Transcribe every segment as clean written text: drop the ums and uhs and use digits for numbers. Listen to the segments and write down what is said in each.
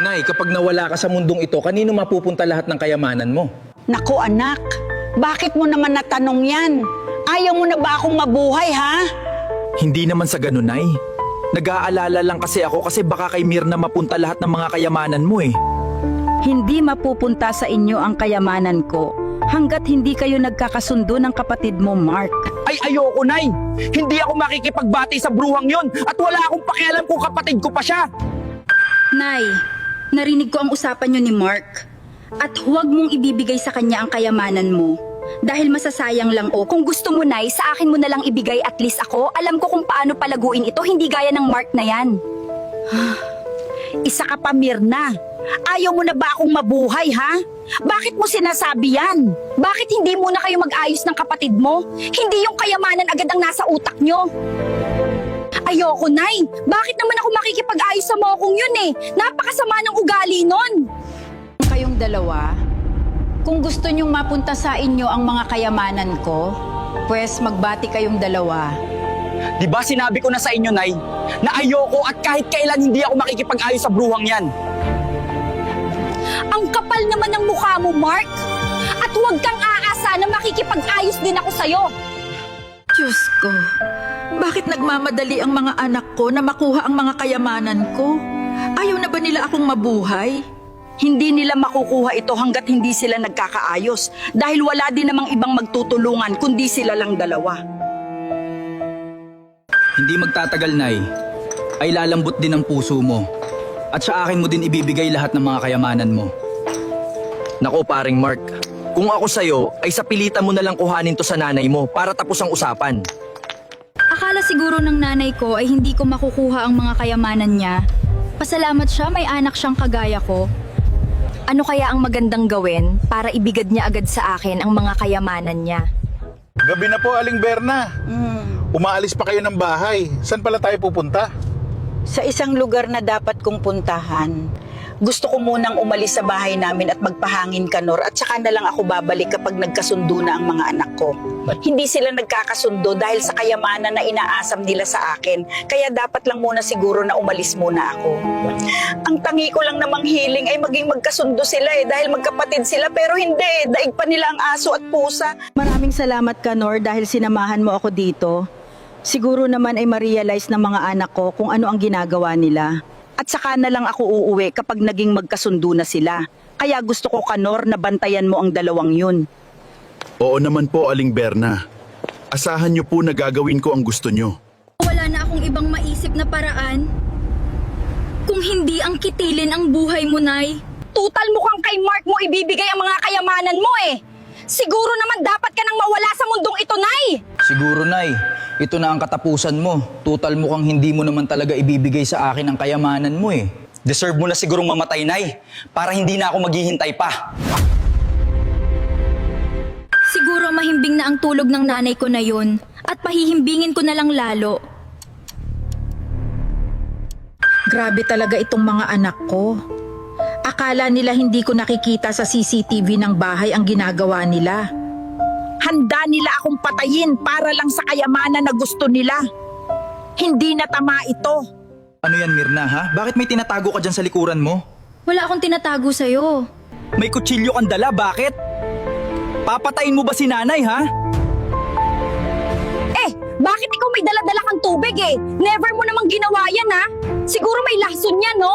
Nay, kapag nawala ka sa mundong ito, kanino mapupunta lahat ng kayamanan mo? Naku anak, bakit mo naman natanong yan? Ayaw mo na ba akong mabuhay ha? Hindi naman sa ganun, Nay. Nag-aalala lang kasi ako kasi baka kay Mirna mapunta lahat ng mga kayamanan mo eh. Hindi mapupunta sa inyo ang kayamanan ko hanggat hindi kayo nagkakasundo ng kapatid mo, Mark. Ay ayoko, Nay! Hindi ako makikipagbati sa bruhang yon at wala akong pakialam kung kapatid ko pa siya! Nay, narinig ko ang usapan niyo ni Mark. At huwag mong ibibigay sa kanya ang kayamanan mo. Dahil masasayang lang o. Kung gusto mo, Nay, sa akin mo na lang ibigay, at least ako. Alam ko kung paano palaguin ito, hindi gaya ng Mark na yan. Isa ka pa Mirna. Ayaw mo na ba akong mabuhay ha? Bakit mo sinasabi yan? Bakit hindi muna kayo mag-ayos ng kapatid mo? Hindi yung kayamanan agad ang nasa utak nyo. Ayoko, Nay. Bakit naman ako makikipag-ayos sa mokong yun eh? Napakasama ng ugali nun. Kayong dalawa, kung gusto niyong mapunta sa inyo ang mga kayamanan ko, pues magbati kayong dalawa. Di ba sinabi ko na sa inyo, Nay, na ayoko at kahit kailan hindi ako makikipag-ayos sa bruhang yan? Ang kapal naman ng mukha mo, Mark. At huwag kang aasa na makikipag-ayos din ako sa'yo. Diyos ko, bakit nagmamadali ang mga anak ko na makuha ang mga kayamanan ko? Ayaw na ba nila akong mabuhay? Hindi nila makukuha ito hanggat hindi sila nagkakaayos dahil wala din namang ibang magtutulungan kundi sila lang dalawa. Hindi magtatagal, Nay. Ay lalambot din ang puso mo. At sa akin mo din ibibigay lahat ng mga kayamanan mo. Nako, paring Mark, kung ako sa'yo, ay sa pilitan mo na lang kuhanin to sa nanay mo para tapos ang usapan. Akala siguro ng nanay ko ay hindi ko makukuha ang mga kayamanan niya. Pasalamat siya, may anak siyang kagaya ko. Ano kaya ang magandang gawin para ibigad niya agad sa akin ang mga kayamanan niya? Gabi na po, Aling Berna. Umaalis pa kayo ng bahay. Saan pala tayo pupunta? Sa isang lugar na dapat kong puntahan, gusto ko munang umalis sa bahay namin at magpahangin kanor at saka na lang ako babalik kapag nagkasundo na ang mga anak ko. Hindi sila nagkakasundo dahil sa kayamanan na inaasam nila sa akin, kaya dapat lang muna siguro na umalis muna ako. Ang tangi ko lang namang hiling ay maging magkasundo sila dahil magkapatid sila, pero hindi, daig pa nila ang aso at pusa. Maraming salamat, Kanor, dahil sinamahan mo ako dito. Siguro naman ay ma-realize ng mga anak ko kung ano ang ginagawa nila. At saka na lang ako uuwi kapag naging magkasundo na sila. Kaya gusto ko, Kanor, na bantayan mo ang dalawang yun. Oo naman po, Aling Berna. Asahan niyo po na gagawin ko ang gusto niyo. Wala na akong ibang maisip na paraan. Kung hindi ang kitilin ang buhay mo, Nay. Tutal mukhang kay Mark mo ibibigay ang mga kayamanan mo eh. Siguro naman dapat ka nang mawala sa mundong ito, Nay. Siguro, Nay, ito na ang katapusan mo. Tutal mukhang hindi mo naman talaga ibibigay sa akin ang kayamanan mo eh. Deserve mo na sigurong mamatay, Nay, para hindi na ako maghihintay pa. Siguro mahimbing na ang tulog ng nanay ko na yun. At pahihimbingin ko na lang lalo. Grabe talaga itong mga anak ko. Akala nila hindi ko nakikita sa CCTV ng bahay ang ginagawa nila. Handa nila akong patayin para lang sa kayamanan na gusto nila. Hindi na tama ito. Ano yan, Mirna, ha? Bakit may tinatago ka dyan sa likuran mo? Wala akong tinatago sa'yo. May kutsilyo kang dala, bakit? Papatayin mo ba si nanay, ha? Eh, bakit ikaw may dala-dala kang tubig eh? Never mo namang ginawa yan ha? Siguro may lason yan, no?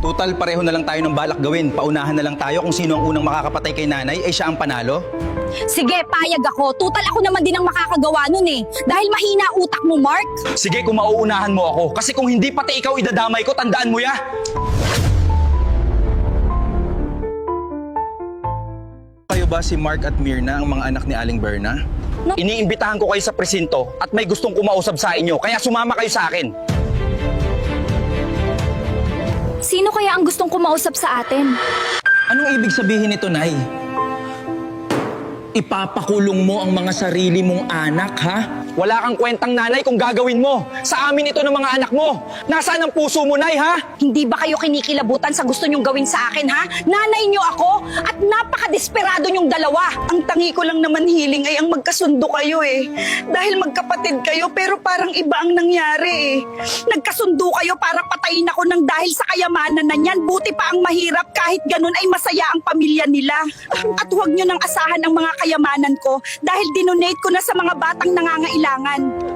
Tutal, pareho na lang tayo ng balak gawin. Paunahan na lang tayo kung sino ang unang makakapatay kay nanay, ay siya ang panalo. Sige, payag ako. Tutal ako naman din ang makakagawa nun eh. Dahil mahina utak mo, Mark. Sige, kung mauunahan mo ako. Kasi kung hindi pati ikaw idadamay ko, tandaan mo ya. Kayo ba si Mark at Mirna, ang mga anak ni Aling Berna? Iniimbitahan ko kayo sa presinto at may gustong kumausap sa inyo, kaya sumama kayo sa akin. Sino kaya ang gustong kumausap sa atin? Anong ibig sabihin nito, Nay? Ipapakulong mo ang mga sarili mong anak, ha? Wala kang kwentang nanay kung gagawin mo. Sa amin ito ng mga anak mo. Nasaan ang puso mo, Nay, ha? Hindi ba kayo kinikilabutan sa gusto nyong gawin sa akin, ha? Nanay nyo ako at napaka-desperado nyong dalawa. Ang tangi ko lang naman hiling ay ang magkasundo kayo eh. Dahil magkapatid kayo pero parang iba ang nangyari eh. Nagkasundo kayo para patayin ako ng dahil sa kayamanan na niyan. Buti pa ang mahirap kahit ganun ay masaya ang pamilya nila. At huwag nyo nang asahan ang mga kayamanan ko dahil dinonate ko na sa mga batang nangangailangan.